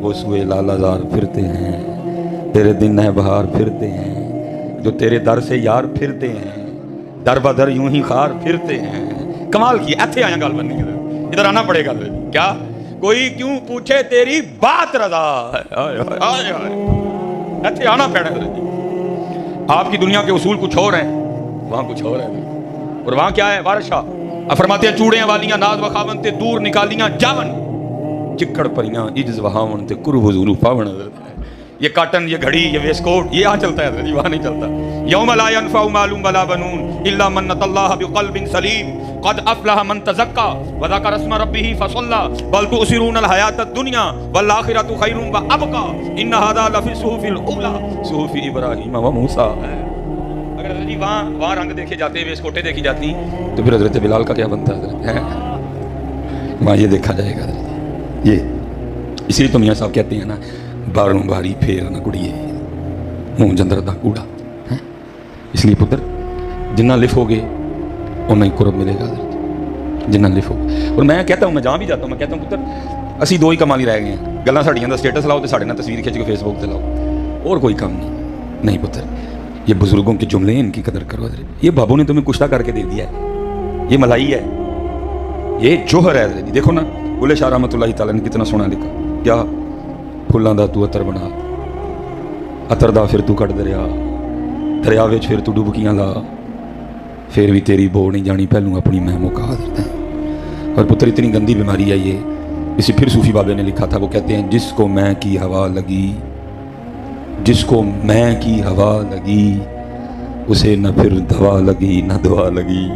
وہ سوئے لالازار پھرتے ہیں، تیرے دن ہے بہار پھرتے ہیں، جو تیرے در سے یار پھرتے ہیں، در بدر یوں ہی خار پھرتے ہیں۔ کمال کی ایتھے آیا گل بننی ہے، ادھر آنا پڑے گا کیا؟ کوئی کیوں پوچھے تیری بات رضا، ایتھے آنا پڑے گا۔ آپ کی دنیا کے اصول کچھ اور ہیں، وہاں کچھ اور ہے، اور وہاں کیا ہے؟ وارشا فرماتے ہیں چوڑیاں والیاں ناز و خاون تے دور نکالیاں جاون، چکڑ پریاں عجز وہاون تے قرب حضور پاون۔ یہ کاٹن، یہ گھڑی، یہ ویس کوٹ، یہ یہاں چلتا ہے جی، وہاں نہیں چلتا۔ یوم لا ينفع مال ولا بنون الا من اتى الله بقلب سلیم قد افلح من تزکا وذکر اسم ربه فصلى بل تؤثرون الحیاة الدنیا والآخرة خیر وابقى ان هذا لفی الصحف الاولى صحف ابراہیم وموسیٰ۔ اگر حضرت جی وہاں رنگ دیکھے جاتے، ویس کوٹیں دیکھی جاتی، تو پھر حضرت بلال کا کیا بنتا ہے؟ وہاں یہ دیکھا جائے گا۔ یہ اسی لیے تو میاں صاحب کہتے ہیں نا، باروں باری پھیر نہ کڑیے منہ جندر دا کوڑا۔ اس لیے پتر جنہ لفو گے انہیں ہی قرب ملے گا، جنہ لفو گے۔ اور میں کہتا ہوں، میں جہاں بھی جاتا ہوں میں کہتا ہوں پتر اسی دو ہی کام ہی رہ گئے ہیں، گلاں ساڑیاں دا سٹیٹس لاؤ تے ساڑے نال تصویر کھچ کے فیس بک تے لاؤ، اور کوئی کام نہیں پتر۔ یہ بزرگوں کے جملے ہیں، ان کی قدر کرو حضرت۔ یہ بابو نے تمہیں کشتہ کر کے دے دیا ہے، یہ ملائی ہے، یہ جوہر ہے حضرت۔ دیکھو نا بولے شاہ رحمۃ اللہ تعالیٰ نے کتنا سونا لکھا، کیا پھلاں دا تو عطر بنا، عطر دا پھر تو کٹ دریا، دریا وچ پھر تو ڈبکیاں لا، پھر بھی تیری بو نہیں جانی پہلوں اپنی میں مکا دیتا ہے۔ اور پتر اتنی گندی بیماری ہے یہ، اسے پھر صوفی بابے نے لکھا تھا، وہ کہتے ہیں جس کو میں کی ہوا لگی، جس کو میں کی ہوا لگی اسے نہ پھر دوا لگی نہ دعا لگی۔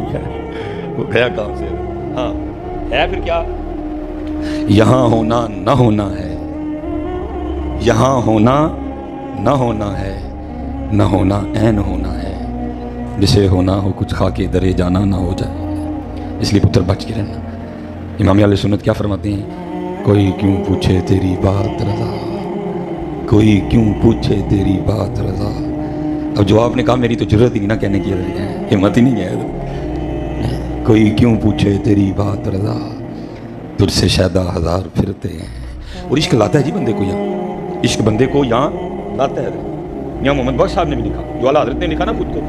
وہ گیا کام سے، ہاں ہے پھر کیا؟ یہاں ہونا نہ ہونا ہے، یہاں ہونا نہ ہونا ہے، نہ ہونا عین ہونا ہے، جسے ہونا ہو کچھ کھا کے درے جانا نہ ہو جائے۔ اس لیے پتر بچ کے رہنا۔ امام اہل سنت کیا فرماتے ہیں؟ کوئی کیوں پوچھے تیری بات رضا، کوئی کیوں پوچھے تیری بات رضا۔ اب جو آپ نے کہا میری تو ضرورت ہی نہیں نہ کہنے کی، ہمت ہی نہیں ہے۔ کوئی کیوں پوچھے تیری بات رضا، تجھ سے شیدا ہزار پھرتے ہیں۔ اور عشق لاتا ہے جی بندے کو یہاں، عشق بندے کو یہاں لاتا ہے۔ میاں محمد بخش صاحب نے بھی لکھا، جو اعلیٰ حضرت نے لکھا نا خود کو،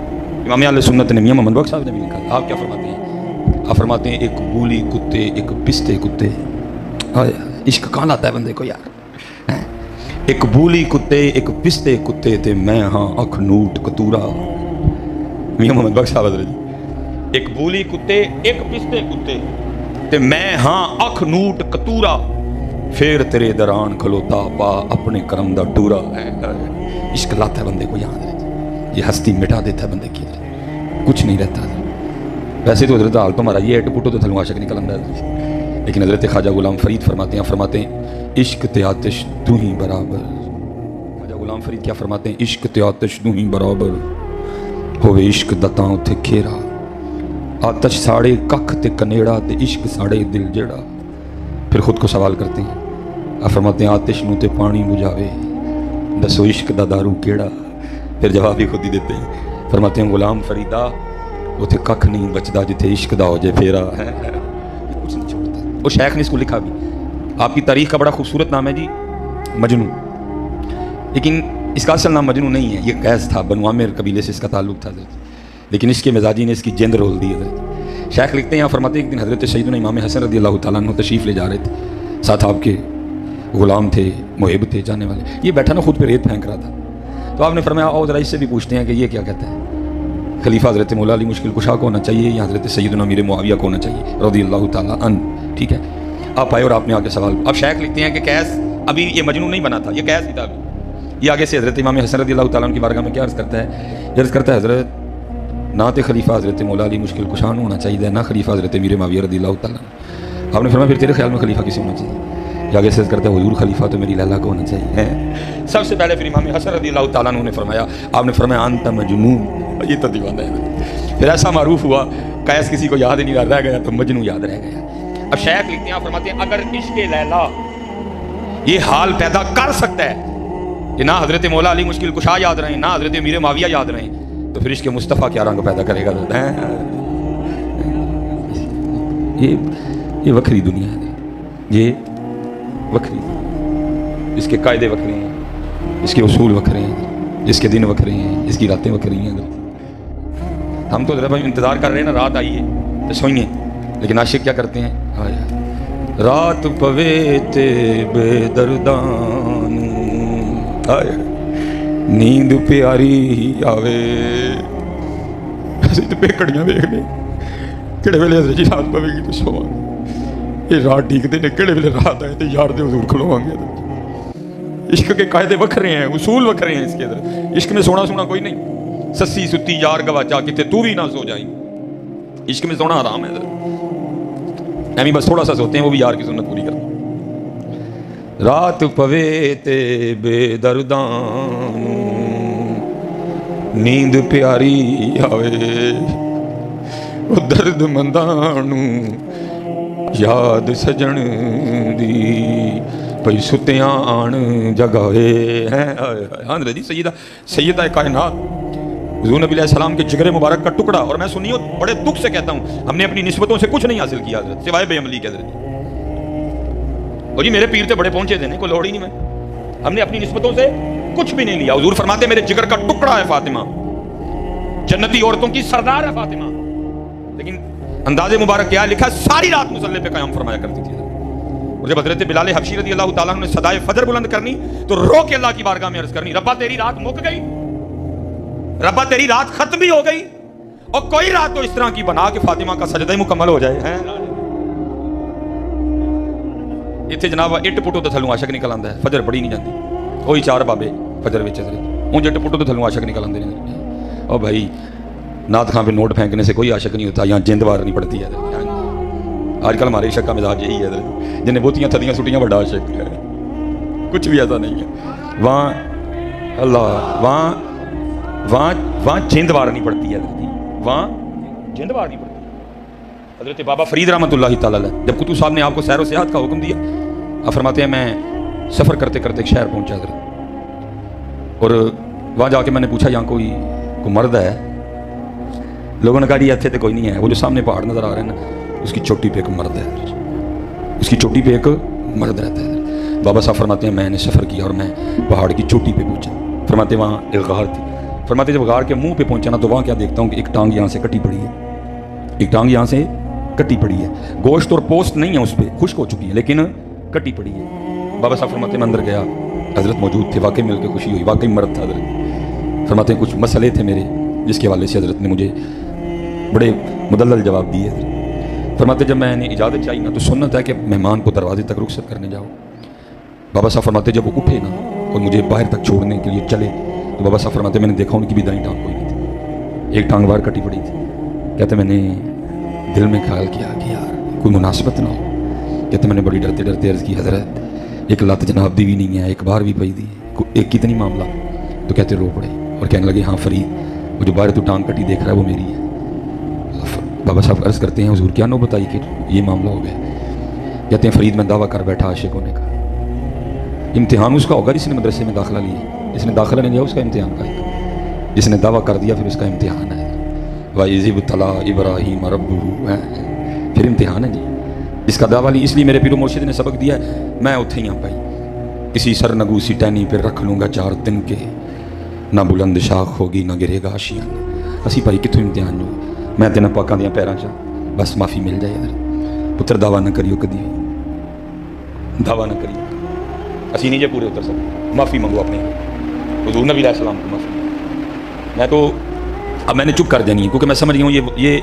امام اہل سنت نے، میاں محمد بخش صاحب نے بھی لکھا۔ آپ کیا فرماتے ہیں؟ آپ فرماتے ہیں ایک بولی کتے ایک پستے کتے۔ عشق کہاں لاتا ہے بندے کو یار؟ ایک بولی کتے ایک پستے کتے تے میں ہاں اکھ نوٹ کتورا۔ میاں محمد بخش صاحب حضرت جی، ایک بولی کتے ایک پستے کتے تے میں ہاں اکھ نوٹ کتورا، پھر تیرے دران کھلوتا پا اپنے کرم دا ٹورا۔ عشق لاتا ہے بندے کو یہاں حضرت، یہ ہستی مٹا دیتا ہے بندے کی، کچھ نہیں رہتا حضرت۔ ویسے تو حضرت حال تو ہمارا یہ ہے ٹپوٹو تو تھلوں عاشق نکل اندر، لیکن حضرت خواجہ غلام فرید فرماتے ہیں عشق تے آتش تو ہی برابر۔ خواجہ غلام فرید کیا فرماتے ہیں؟ عشق تے آتش تو ہی برابر، ہوئے عشق دتاں اتھے کھیرا، آتش ساڑے ککھ تے کنیڑا تے عشق ساڑے دل جیڑا۔ پھر خود کو سوال کرتے ہیں، آپ فرماتے ہیں آتش نو تے پانی بجھاوے، دسو عشق دا دارو کیڑا۔ پھر جواب بھی خود ہی دیتے ہیں، فرماتے ہیں غلام فریدا اتھے ککھ نہیں بچدا جتھے عشق دا ہو جائے پھیرا۔ کچھ نہیں چھوڑتا۔ وہ شیخ نے اس کو لکھا بھی، آپ کی تاریخ کا بڑا خوبصورت نام ہے جی مجنو، لیکن اس کا اصل نام مجنو نہیں ہے، یہ قیس تھا، بنو عامر قبیلے سے اس کا تعلق تھا حضرت، لیکن اس کے مزاجی نے اس کی جند رول دی حضرت۔ شیخ لکھتے ہیں، فرماتے ہیں ایک دن حضرت سیدنا امام حسن رضی اللہ تعالیٰ عنہ تشریف لے جا رہے تھے، ساتھ آپ کے غلام تھے، محب تھے، جانے والے۔ یہ بیٹھا نا خود پہ ریت پھینک رہا تھا، تو آپ نے فرمایا آؤ ذرا اس سے بھی پوچھتے ہیں کہ یہ کیا کہتا ہے، خلیفہ حضرت مولا علی مشکل کشا کو ہونا چاہیے یا حضرت سیدنا امیر معاویہ کو ہونا چاہیے رضی اللہ تعالیٰ عنہ؟ ٹھیک ہے، آپ آئے اور آپ نے آگے سوال۔ اب شیخ لکھتے ہیں کہ قیس ابھی یہ مجنون نہیں بنا تھا، یہ قیس ہی تھا ابھی۔ یہ آگے سے حضرت امام حسن رضی اللہ تعالیٰ عنہ کی بارگاہ میں کیا عرض کرتا ہے؟ عرض کرتا ہے حضرت نہ تے خلیفہ حضرت مولا علی مشکل کشا ہونا چاہیے، نہ خلیفہ حضرت امیر معاویہ رضی اللہ تعالیٰ عنہ۔ آپ نے فرمایا پھر تیرے خیال میں خلیفہ کسی ہونا چاہیے؟ یہ آگے سے عرض کرتا ہے حضور خلیفہ تو میری لالا کو ہونا چاہیے۔ سب سے پہلے پھر امام حسن رضی اللہ تعالیٰ عنہ نے فرمایا، آپ نے فرمایا انت مجنون، یہ تو دیوانہ ہے۔ پھر ایسا معروف ہوا قیس کسی کو یاد ہی نہیں رہ گیا تو مجنون یاد رہ گیا۔ اب شیخ لکھتے ہیں، فرماتے ہیں اگر عشق لیلا یہ حال پیدا کر سکتا ہے کہ نہ حضرت مولا علی مشکل کشا یاد رہیں نہ حضرت امیر معاویہ یاد رہیں، تو پھر عشق مصطفیٰ کیا رنگ پیدا کرے گا؟ یہ وکری دنیا ہے، یہ وکری۔ اس کے قاعدے وکھرے ہیں، اس کے اصول وکھرے ہیں، اس کے دن وکھرے ہیں، اس کی راتیں وکھری ہیں. ہم تو ذرا انتظار کر رہے ہیں نا رات آئیے تو سوئیں، لیکن عاشق کیا کرتے ہیں؟ رات پوے تے بے دردان نیند پیاری آوے. اسی تو پیکڑیاں ویکھ لے کہڑے ویلے حضرت جی رات پوے گی تو سوا، یہ رات ڈیکتے نے کہڑے ویلے رات آئے تو یار دے حضور کھلواں گے. عشق کے قاعدے وکھرے ہیں، اصول وکھرے ہیں اس کے اندر. عشق میں سونا سونا کوئی نہیں، سسی ستی یار گواچا کتے تو بھی نہ سو جائیں. عشق میں سونا حرام ہے. ایمی بس تھوڑا سا سوتے ہیں، وہ بھی یار کی سنت پوری کرتے ہیں. رات پوے تے بے دردان نیند پیاری آوے، درد مندانو یاد سجن دی پئی ستیاں آن جگاوے. حضرت جی سیدہ کائنات حضور نبی علیہ السلام کے جگر مبارک کا ٹکڑا. اور میں سنیو بڑے دکھ سے کہتا ہوں، ہم نے اپنی نسبتوں سے کچھ نہیں حاصل کیا حضرت سوائے بے عملی کے. حضرت اور جی میرے پیر تے بڑے پہنچے تھے، کوئی لوڑ ہی نہیں. میں ہم نے اپنی نسبتوں سے کچھ بھی نہیں لیا. حضور فرماتے میرے جگر کا ٹکڑا ہے فاطمہ، جنتی عورتوں کی سردار ہے فاطمہ. لیکن انداز مبارک کیا لکھا، ساری رات مصلی پہ قیام فرمایا کرتی تھی. اور جب حضرت بلال حبشی رضی اللہ تعالیٰ عنہ نے صدائے فجر بلند کرنی تو رو کے اللہ کی بارگاہ میں عرض کرنی، ربا تیری رات مک گئی، ربا تیری رات ختم بھی ہو گئی، اور کوئی رات تو اس طرح کی بنا کہ فاطمہ کا سجدہ ہی مکمل ہو جائے. اتنے جناب اٹ پٹو تو تھلوں عاشق نکل آتا ہے، فجر پڑھی نہیں جاتی. وہی چار بابے فجر وچ اون اٹ پٹو تو تھلوں عاشق نکل آتے ہیں. اور بھائی نعت خاں پہ نوٹ پھینکنے سے کوئی عاشق نہیں ہوتا، یہاں جند وار نہیں پڑتی ہے. آج کل ہمارے عشق کا مزاج یہی ہے، جنہیں بہتیاں تھدیاں سٹیاں بڑا عاشق ہے. کچھ بھی ایسا نہیں ہے. وہاں اللہ وہاں جند وار نہیں پڑتی ہے، وہاں جند وار نہیں پڑتی. حضرت بابا فرید رحمۃ اللہ تعالیٰ علیہ جب قطب صاحب نے آپ کو سیر و سیاحت کا حکم دیا، آپ فرماتے ہیں میں سفر کرتے کرتے ایک شہر پہنچا حضرت، اور وہاں جا کے میں نے پوچھا یہاں کوئی مرد ہے؟ لوگوں نے کہا جی ایتھے تو کوئی نہیں ہے. وہ جو سامنے پہاڑ نظر آ رہے ہیں نا، اس کی چوٹی پہ ایک مرد ہے، اس کی چوٹی پہ ایک مرد رہتا ہے. بابا صاحب فرماتے ہیں میں نے سفر کیا اور میں پہاڑ کی چوٹی پہ پہنچا. فرماتے ہیں وہاں ایک غار تھی. فرماتے جب غار کے منہ پہ پہنچا نا تو وہاں کیا دیکھتا ہوں کہ ایک ٹانگ یہاں سے کٹی پڑی ہے، ایک ٹانگ یہاں سے کٹی پڑی ہے. گوشت اور پوست نہیں ہے اس پہ، خشک ہو چکی ہے لیکن کٹی پڑی ہے. بابا صاحب فرماتے ہیں میں اندر گیا، حضرت موجود تھے. واقعی مل کے خوشی ہوئی، واقعی مرد تھا حضرت. فرماتے ہیں کچھ مسئلے تھے میرے جس کے حوالے سے حضرت نے مجھے بڑے مدلل جواب دیے. فرماتے جب میں نے اجازت چاہی نا تو سنت ہے کہ مہمان کو دروازے تک رخصت کرنے جاؤ. بابا صاحب فرماتے جب وہ اٹھے نا اور مجھے باہر تک چھوڑنے کے لیے چلے تو بابا صاحب فرماتے میں نے دیکھا ان کی بھی دائیں ٹانگ کوئی نہیں تھی، ایک ٹانگ باہر کٹی پڑی تھی. کہتے میں نے دل میں خیال کیا کہ یار کوئی مناسبت نہ ہو. کہتے میں نے بڑی ڈرتے ڈرتے عرض کی حضرت ایک لت جناب دی بھی نہیں ہے، ایک بار بھی پئی دی، ایک کتنی معاملہ. تو کہتے رو پڑے اور کہنے لگے ہاں فرید وہ جو باہر تو ٹانگ کٹی دیکھ رہا ہے وہ میری ہے. بابا صاحب عرض کرتے ہیں حضور کیا نو بتائی کہ یہ معاملہ ہو گیا. کہتے ہیں فرید میں دعویٰ کر بیٹھا عاشق ہونے کا. امتحان اس کا ہوگا جس نے مدرسے میں داخلہ لیا، جس نے داخلہ نہیں لیا اس کا امتحان کا ہے، جس نے دعویٰ کر دیا پھر اس کا امتحان ہے. وَإِذِ ابْتَلَىٰ إِبْرَاهِيمَ رَبُّهُ پھر امتحان ہے جی. اس کا دعویٰ لی، اس لیے میرے پیر و مرشد نے سبق دیا ہے میں اتھے ہی پائی کسی سرنگو سی ٹہنی پہ رکھ لوں گا 4 دن کے، نہ بلند شاخ ہوگی نہ گرے گا آشیانہ. اسی بھائی کتوں امتحان جو میں تینوں پاکاں دیاں پیراں چا بس معافی مل جائے. پتر دعویٰ نہ کریو کدی، دعویٰ نہ کریو، اسی نہیں جے پورے اتر سکتے. معافی منگو اپنے حضور نبی علیہ السلام کو معافی. میں تو اب میں نے چپ کر دینی ہے کیونکہ میں سمجھ گیا ہوں یہ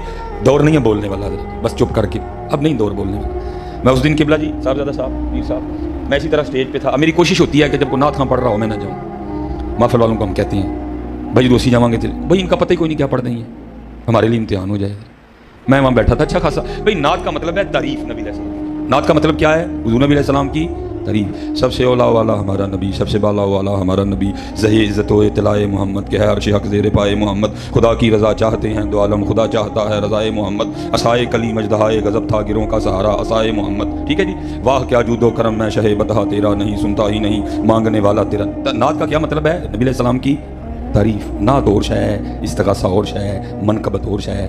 دور نہیں ہے بولنے والا، بس چپ کر کے اب نہیں دور بولنے والا. میں اس دن قبلہ جی صاحبزادہ صاحب پیر صاحب میں اسی طرح سٹیج پہ تھا. اب میری کوشش ہوتی ہے کہ جب کوئی نعت خواں پڑھ رہا ہو میں نہ جاؤں. محفل والوں کو ہم کہتے ہیں بھائی دوستی جاؤں گے بھائی ان کا پتہ ہی کوئی نہیں کیا پڑھ دیں گے، ہمارے لیے امتحان ہو جائے. میں وہاں بیٹھا تھا اچھا خاصا. بھائی نعت کا مطلب ہے تعریف نبی علیہ السلام. نعت کا مطلب کیا ہے؟ حضور نبی علیہ السلام کی تعریف. سب سے اولا والا ہمارا نبی، سب سے بالا والا ہمارا نبی، ذہی عزت و اطلاع محمد کے ہے عرش حق زیر پائے محمد. خدا کی رضا چاہتے ہیں دو عالم، خدا چاہتا ہے رضائے محمد. عصائے کلی مجدہائے غضب تھا گروں کا سہارا عصائے محمد. ٹھیک ہے جی. واہ کیا جود و کرم میں شہ بتہا تیرا، نہیں سنتا ہی نہیں مانگنے والا تیرا. نعت کا کیا مطلب ہے؟ نبی علیہ السلام کی تعریف. نعت اور شے ہے، استغاثہ اور شے ہے، منقبت اور شے ہے.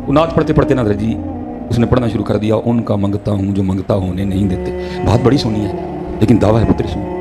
وہ نعت پڑھتے پڑھتے نہ جی اس نے پڑھنا شروع کر دیا ان کا منگتا ہوں جو منگتا ہونے نہیں دیتے. بات بڑی سونی ہے لیکن دعویٰ ہے پتر سنو.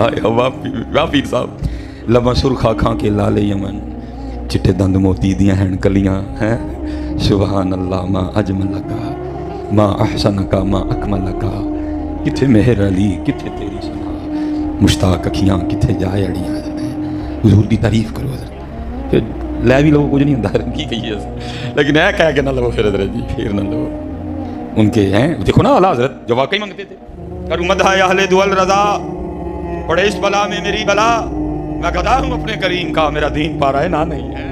واہ پیر صاحب لبا سرخا کھا کے لالے یمن چٹے دند موتی دیاں ہیں کلیاں ہیں سبحان اللہ ما اجمل کا ما احسن کا ما اکمل کا کتھے مہر علی کتھے تیری سنا مشتاق اکھیاں کتھے جائے اڑیاں حضور دی تعریف کرو حضرت لے بھی لو کچھ نہیں ہوں کی کہیے لیکن اے کہہ کے نہ لو پھر حضرت جی پھر نہ لو ان کے ہیں دیکھو نا اعلیٰ حضرت جو واقعی منگتے تھے کروں مدح اہل دول رضا پڑے اس بلا میں میری بلا میں گدا ہوں اپنے کریم کا میرا دین پا رہا ہے نہ نہیں ہے